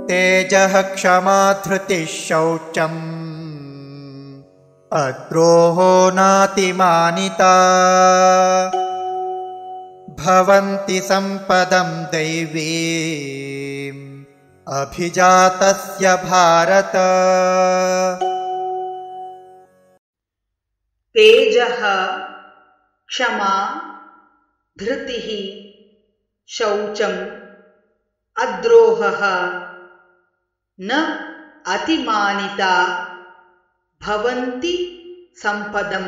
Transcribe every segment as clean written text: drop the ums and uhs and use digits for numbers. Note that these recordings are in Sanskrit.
तेजः क्षमा धृतिः शौचम् अद्रोहो नातिमानिता भवन्ति सम्पदं दैवीम् अभिजातस्य भारत। तेजः क्षमा धृतिः शौचम् अद्रोहः न अतिमानिता भवन्ति सम्पदं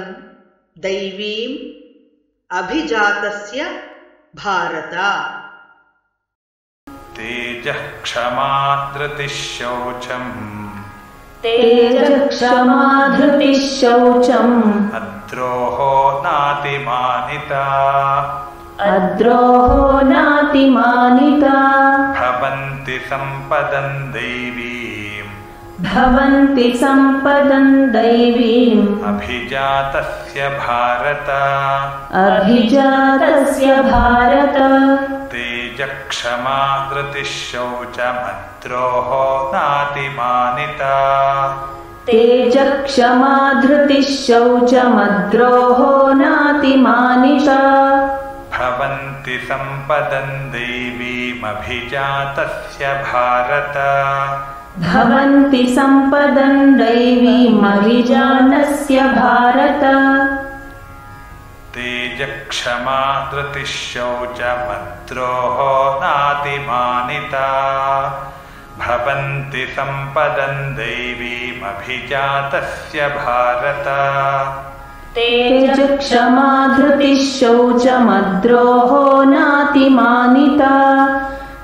दैवीम् अभिजातस्य भारत। तेजः क्षमा धृतिः शौचम् तेजः क्षमा धृतिः शौचम् अद्रोहो नातिमानिता अद्रोहो नातिमानिता भवन्ति सम्पदं दैवीम् भवन्ति सम्पदं दैवीम् अभिजातस्य भारत। अभिजातस्य भारत। तेजः क्षमा धृतिः शौचमद्रोहो नातिमानिता तेजः क्षमा धृतिः शौचमद्रोहो नातिमानिता भवन्ति सम्पदं दैवीमभिजातस्य भारत। भवन्ति सम्पदं दैवीमभिजातस्य भारत। तेजः क्षमा धृतिः शौचमद्रोहो नातिमानिता भवन्ति सम्पदं दैवीमभिजातस्य भारत। तेजः क्षमा धृतिः शौचमद्रोहो नातिमानिता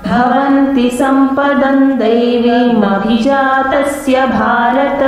भवन्ति सम्पदं दैवीमभिजातस्य भारत।